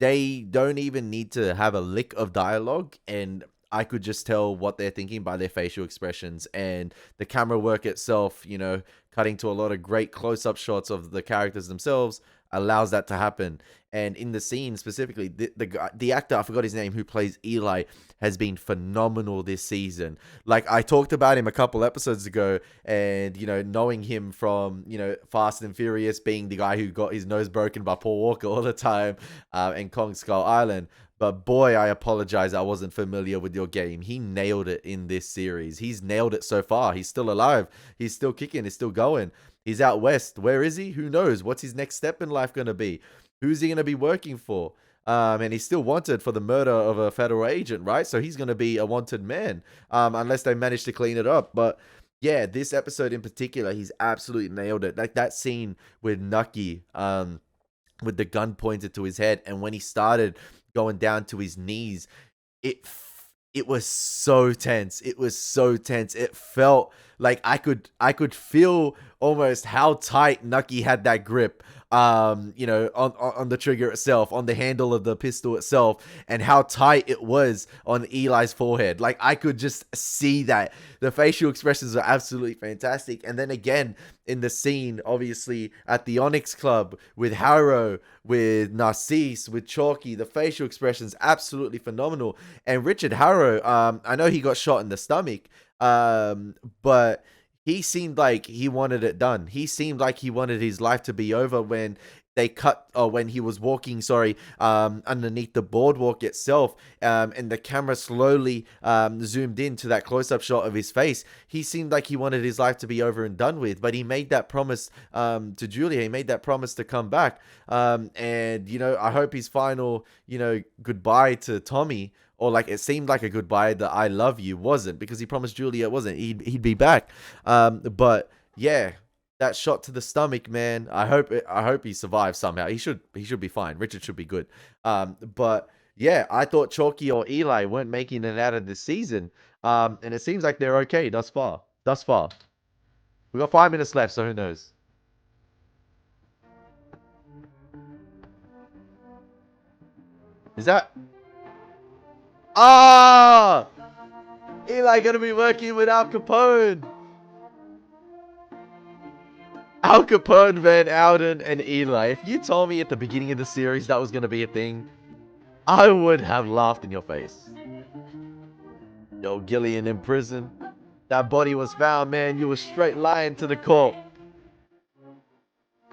they don't even need to have a lick of dialogue, and I could just tell what they're thinking by their facial expressions and the camera work itself, you know, cutting to a lot of great close-up shots of the characters themselves allows that to happen. And in the scene specifically, the actor, I forgot his name, who plays Eli, has been phenomenal this season. Like I talked about him a couple episodes ago, and you know, knowing him from, you know, Fast and Furious, being the guy who got his nose broken by Paul Walker all the time, and Kong Skull Island. But boy, I apologize, I wasn't familiar with your game. He nailed it in this series. He's nailed it so far. He's still alive. He's still kicking. He's still going. He's out west. Where is he? Who knows? What's his next step in life going to be? Who's he going to be working for? And he's still wanted for the murder of a federal agent, right? So he's going to be a wanted man, unless they manage to clean it up. But yeah, this episode in particular, he's absolutely nailed it. Like that scene with Nucky, with the gun pointed to his head, and when he started going down to his knees, it was so tense. It was so tense. It felt like I could feel almost how tight Nucky had that grip, you know, on the trigger itself, on the handle of the pistol itself, and how tight it was on Eli's forehead. Like I could just see that. The facial expressions are absolutely fantastic. And then again in the scene, obviously at the Onyx Club with Harrow, with Narcisse, with Chalky, the facial expressions absolutely phenomenal. And Richard Harrow, I know he got shot in the stomach, but he seemed like he wanted it done. He seemed like he wanted his life to be over when they cut, or when he was walking, underneath the boardwalk itself, and the camera slowly zoomed into that close-up shot of his face. He seemed like he wanted his life to be over and done with, but he made that promise to Julia. He made that promise to come back, and you know, I hope his final, you know, goodbye to Tommy, or like it seemed like a goodbye that I love you, wasn't, because he promised Julia it wasn't. He'd be back, but yeah. That shot to the stomach, man. I hope he survives somehow. He should be fine. Richard should be good. But yeah, I thought Chalky or Eli weren't making it out of this season. And it seems like they're okay thus far. We got 5 minutes left, so who knows? Is that? Ah! Eli gonna be working with Al Capone. Al Capone, Van Alden, and Eli. If you told me at the beginning of the series that was going to be a thing, I would have laughed in your face. Yo, Gillian in prison. That body was found, man. You were straight lying to the court.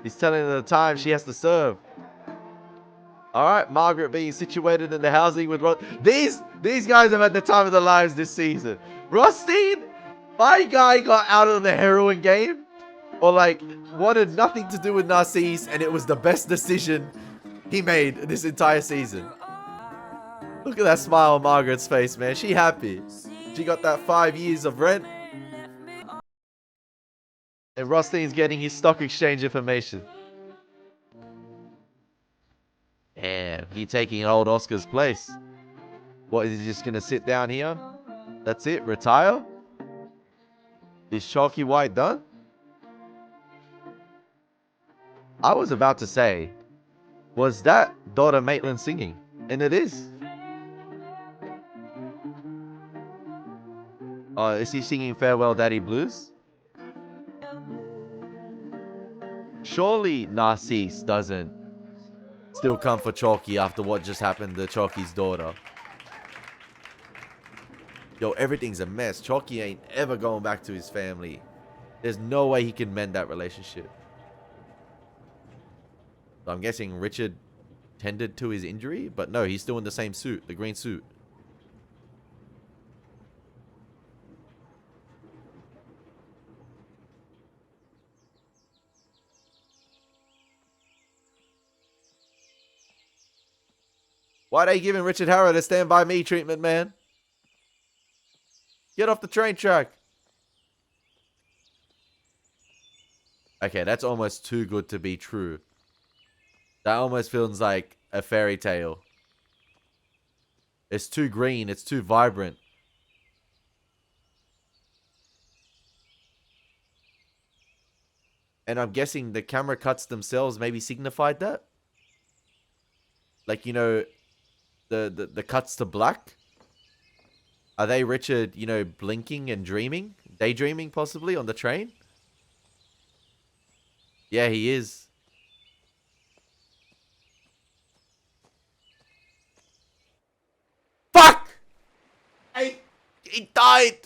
He's telling her the time she has to serve. Alright, Margaret being situated in the housing with Ross. These guys have had the time of their lives this season. Rothstein, my guy got out of the heroin game. Or like wanted nothing to do with Narcisse, and it was the best decision he made this entire season. Look at that smile on Margaret's face, man. She happy. She got that 5 years of rent. And Rothstein's getting his stock exchange information. Damn, he taking old Oscar's place. What, is he just gonna sit down here? That's it? Retire? Is Chalky White done? I was about to say, was that daughter Maitland singing? And it is. Is he singing Farewell Daddy Blues? Surely Narcisse doesn't still come for Chalky after what just happened to Chalky's daughter. Yo, everything's a mess. Chalky ain't ever going back to his family. There's no way he can mend that relationship. So I'm guessing Richard tended to his injury, but no, he's still in the same suit, the green suit. Why are they giving Richard Harrow the Stand By Me treatment, man? Get off the train track. Okay, that's almost too good to be true. That almost feels like a fairy tale. It's too green. It's too vibrant. And I'm guessing the camera cuts themselves maybe signified that. Like, you know, the cuts to black. Are they Richard, you know, blinking and dreaming? Daydreaming possibly on the train? Yeah, he is. Fuck! He died!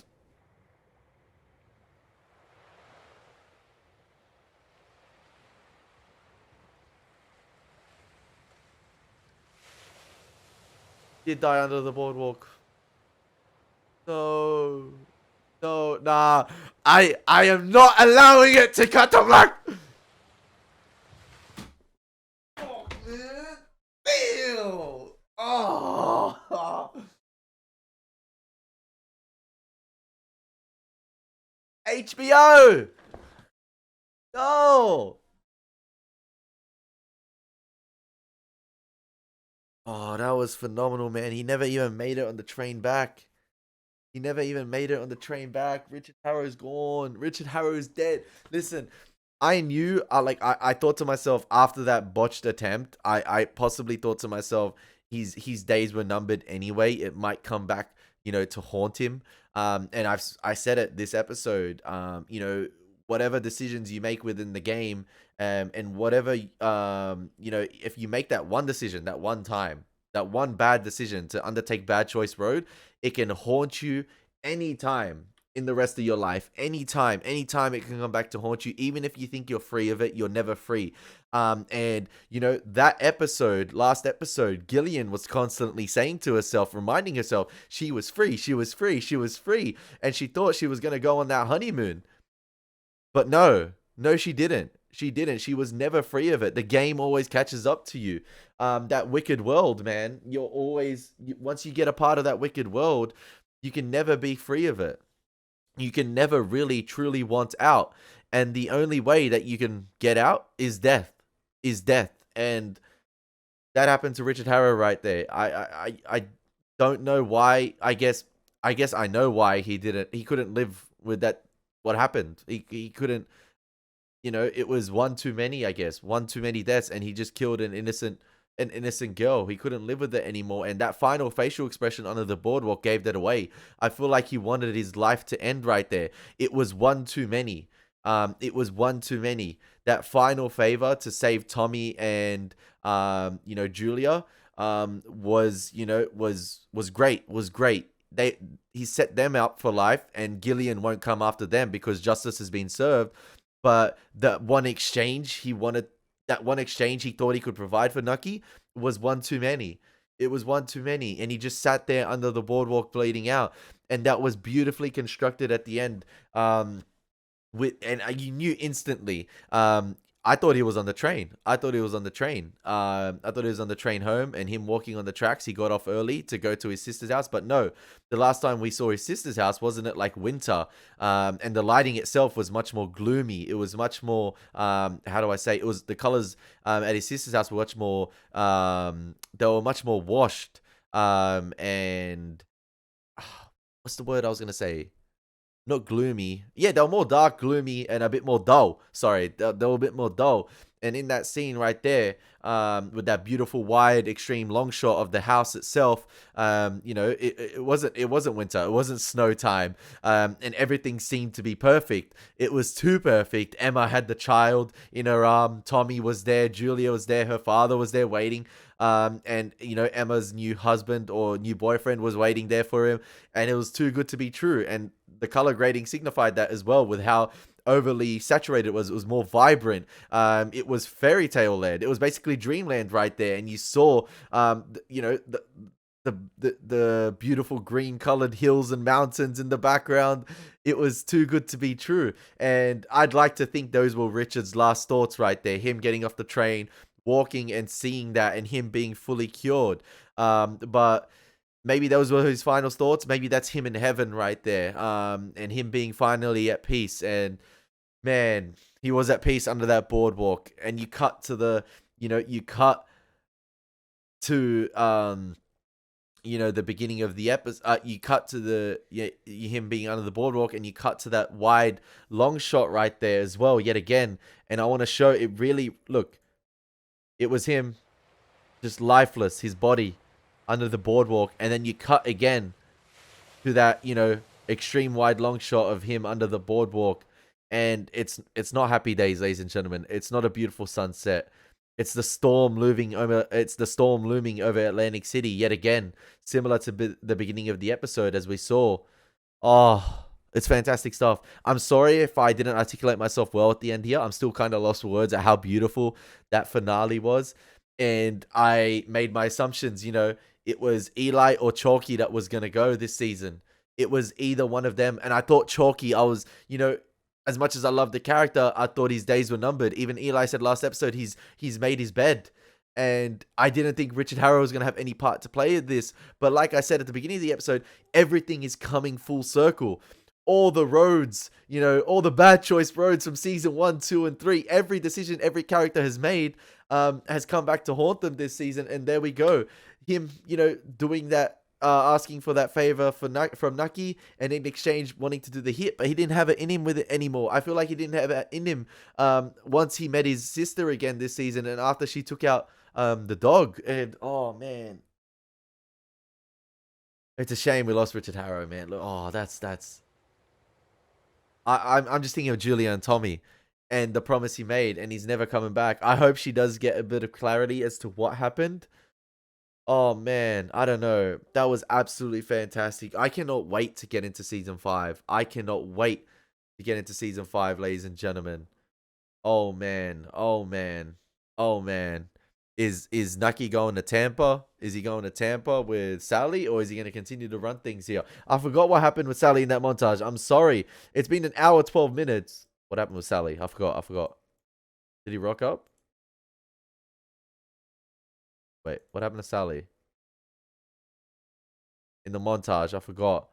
He did die under the boardwalk. No. No, nah. I am not allowing it to cut to black! Oh, man. Ew. Oh. HBO! No! Oh, that was phenomenal, man. He never even made it on the train back. He never even made it on the train back. Richard Harrow's gone. Richard Harrow's dead. Listen, I knew, I thought to myself after that botched attempt, I possibly thought to myself, his days were numbered anyway. It might come back, you know, to haunt him. And I said it this episode, you know, whatever decisions you make within the game, and whatever, you know, if you make that one decision, that one time, that one bad decision to undertake bad choice road, it can haunt you anytime in the rest of your life. Anytime it can come back to haunt you. Even if you think you're free of it, you're never free. And you know, that episode, last episode, Gillian was constantly saying to herself, reminding herself, she was free, she was free, she was free. And she thought she was going to go on that honeymoon. But no, she didn't. She didn't. She was never free of it. The game always catches up to you. That wicked world, man. You're always, once you get a part of that wicked world, you can never be free of it. You can never really, truly want out. And the only way that you can get out is death. And that happened to Richard Harrow right there. I don't know why. I guess I know why he couldn't live with that. What happened? He couldn't, you know, it was one too many, I guess. One too many deaths, and he just killed an innocent girl. He couldn't live with it anymore. And that final facial expression under the boardwalk gave that away. I feel like he wanted his life to end right there. It was one too many. It was one too many. That final favor to save Tommy and you know, Julia was great. He set them up for life, and Gillian won't come after them because justice has been served. But that one exchange he thought he could provide for Nucky was one too many. It was one too many. And he just sat there under the boardwalk bleeding out. And that was beautifully constructed at the end. You knew instantly. I thought he was on the train. I thought he was on the train home, and him walking on the tracks. He got off early to go to his sister's house, but no. The last time we saw his sister's house, wasn't it like winter? And the lighting itself was much more gloomy. It was much more, how do I say? It was the colors at his sister's house were much more. They were much more washed. And what's the word I was gonna say? Not gloomy. Yeah, they were more dark, gloomy, and a bit more dull. Sorry, they were a bit more dull. And in that scene right there, with that beautiful wide, extreme long shot of the house itself, you know, it wasn't winter, it wasn't snow time, and everything seemed to be perfect. It was too perfect. Emma had the child in her arm. Tommy was there. Julia was there. Her father was there waiting. And you know, Emma's new husband or new boyfriend was waiting there for him, and it was too good to be true. And the color grading signified that as well, with how overly saturated it was. It was more vibrant. It was fairy tale land. It was basically dreamland right there, and you saw, you know, the beautiful green colored hills and mountains in the background. It was too good to be true. And I'd like to think those were Richard's last thoughts right there. Him getting off the train, walking and seeing that, and him being fully cured. But maybe those were his final thoughts. Maybe that's him in heaven right there. And him being finally at peace. And man, he was at peace under that boardwalk. And you cut to the you know, you cut to you know, the beginning of the episode, you cut to the him being under the boardwalk, and you cut to that wide long shot right there as well, yet again. And I want to show it really, look, it was him just lifeless, his body under the boardwalk, and then you cut again to that, you know, extreme wide long shot of him under the boardwalk, and it's not happy days, ladies and gentlemen. It's not a beautiful sunset. It's the storm looming over. It's the storm looming over Atlantic City yet again, similar to the beginning of the episode, as we saw. Oh, it's fantastic stuff. I'm sorry if I didn't articulate myself well at the end here. I'm still kind of lost for words at how beautiful that finale was, and I made my assumptions. You know, it was Eli or Chalky that was gonna go this season. It was either one of them, and I thought Chalky. I was, you know, as much as I love the character, I thought his days were numbered. Even Eli said last episode he's made his bed. And I didn't think Richard Harrow was going to have any part to play in this. But like I said at the beginning of the episode, everything is coming full circle. All the roads, you know, all the bad choice roads from season 1, 2, and 3, every decision every character has made has come back to haunt them this season. And there we go. Him, you know, doing that, asking for that favor from Nucky, and in exchange wanting to do the hit, but he didn't have it in him with it anymore. I feel like he didn't have it in him once he met his sister again this season, and after she took out the dog. And oh man, it's a shame we lost Richard Harrow, man. Look, oh, that's I'm just thinking of Julia and Tommy and the promise he made, and he's never coming back. I hope she does get a bit of clarity as to what happened. Oh man, I don't know. That was absolutely fantastic. I cannot wait to get into season 5. I cannot wait to get into season 5, ladies and gentlemen. Oh man, oh man, oh man. Is Nucky going to Tampa? Is he going to Tampa with Sally, or is he going to continue to run things here? I forgot what happened with Sally in that montage. I'm sorry. It's been an hour, 12 minutes. What happened with Sally? I forgot. Did he rock up? Wait, what happened to Sally? In the montage, I forgot.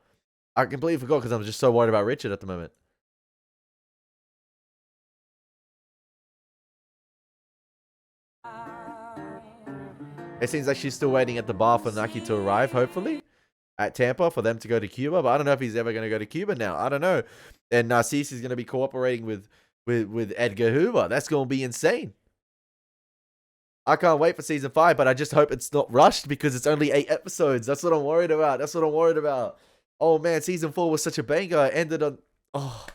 I completely forgot because I'm just so worried about Richard at the moment. It seems like she's still waiting at the bar for Nucky to arrive, hopefully, at Tampa for them to go to Cuba. But I don't know if he's ever going to go to Cuba now. I don't know. And Narcisse is going to be cooperating with Edgar Hoover. That's going to be insane. I can't wait for season 5, but I just hope it's not rushed because it's only 8 episodes. That's what I'm worried about. Oh man, season 4 was such a banger. It ended on, oh,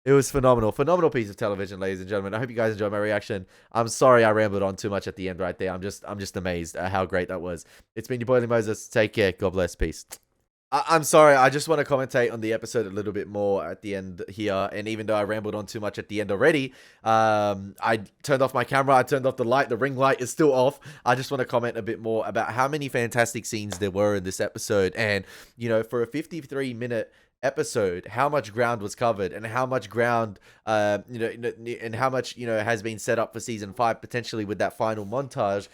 it was phenomenal. Phenomenal piece of television, ladies and gentlemen. I hope you guys enjoyed my reaction. I'm sorry I rambled on too much at the end right there. I'm just amazed at how great that was. It's been your boy Elie Moses. Take care. God bless. Peace. I'm sorry, I just want to commentate on the episode a little bit more at the end here. And even though I rambled on too much at the end already, I turned off my camera, I turned off the light, the ring light is still off. I just want to comment a bit more about how many fantastic scenes there were in this episode. And, you know, for a 53-minute episode, how much ground was covered, and how much ground, you know, and how much, you know, has been set up for season 5, potentially with that final montage.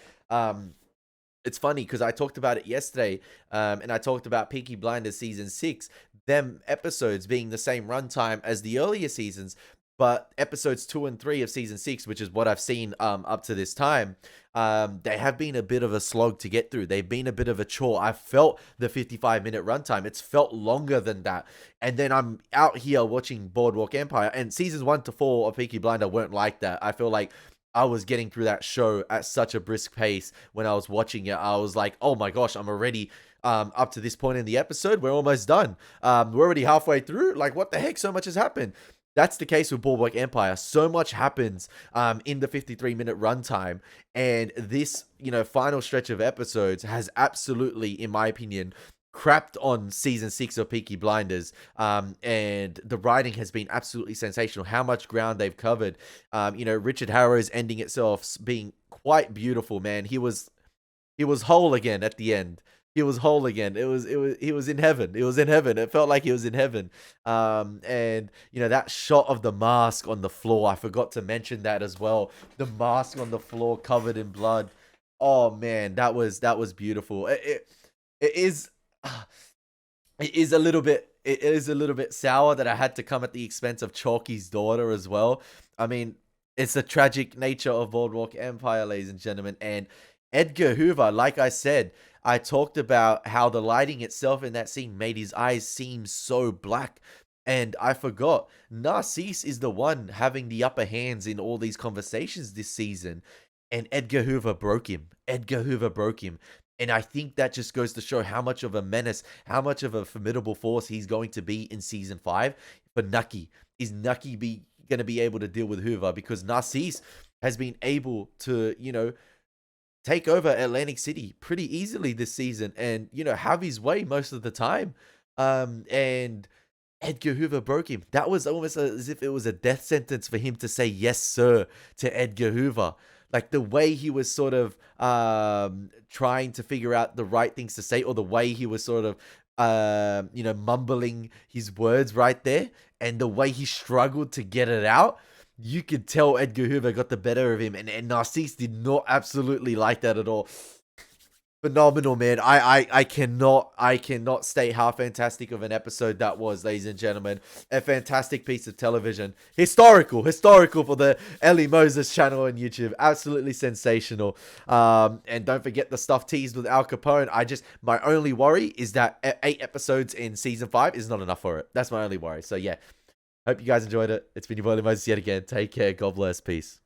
It's funny because I talked about it yesterday, and I talked about Peaky Blinders season 6, them episodes being the same runtime as the earlier seasons, but episodes 2 and 3 of season 6, which is what I've seen up to this time, they have been a bit of a slog to get through. They've been a bit of a chore. I felt the 55-minute runtime. It's felt longer than that. And then I'm out here watching Boardwalk Empire, and seasons 1 to 4 of Peaky Blinder weren't like that. I feel like I was getting through that show at such a brisk pace when I was watching it. I was like, oh my gosh, I'm already up to this point in the episode. We're almost done. We're already halfway through. Like, what the heck? So much has happened. That's the case with Boardwalk Empire. So much happens in the 53-minute runtime. And this, you know, final stretch of episodes has absolutely, in my opinion, crapped on season 6 of Peaky Blinders, and the writing has been absolutely sensational. How much ground they've covered. You know, Richard Harrow's ending itself being quite beautiful, man. He was whole again at the end. He was whole again. He was in heaven. It was in heaven. It felt like he was in heaven. And you know, that shot of the mask on the floor, I forgot to mention that as well. The mask on the floor covered in blood. Oh man, that was beautiful. It is a little bit sour that I had to come at the expense of Chalky's daughter as well. I mean, It's the tragic nature of Boardwalk Empire, ladies and gentlemen. And Edgar Hoover, like I said, I talked about how the lighting itself in that scene made his eyes seem so black. And I forgot, Narcisse is the one having the upper hands in all these conversations this season. And Edgar Hoover broke him. Edgar Hoover broke him. And I think that just goes to show how much of a menace, how much of a formidable force he's going to be in season 5 for Nucky. Is Nucky going to be able to deal with Hoover? Because Narcisse has been able to, take over Atlantic City pretty easily this season and, have his way most of the time. And Edgar Hoover broke him. That was almost as if it was a death sentence for him to say yes, sir, to Edgar Hoover. Like the way he was sort of trying to figure out the right things to say, or the way he was sort of, mumbling his words right there, and the way he struggled to get it out. You could tell Edgar Hoover got the better of him, and Narcisse did not absolutely like that at all. Phenomenal, man. I cannot state how fantastic of an episode that was, ladies and gentlemen. A fantastic piece of television. Historical for the Elie Moses channel on YouTube. Absolutely sensational. And don't forget the stuff teased with Al Capone. My only worry is that 8 episodes in season 5 is not enough for it. That's my only worry. So yeah, hope you guys enjoyed it. It's been your boy Elie Moses yet again. Take care. God bless. Peace.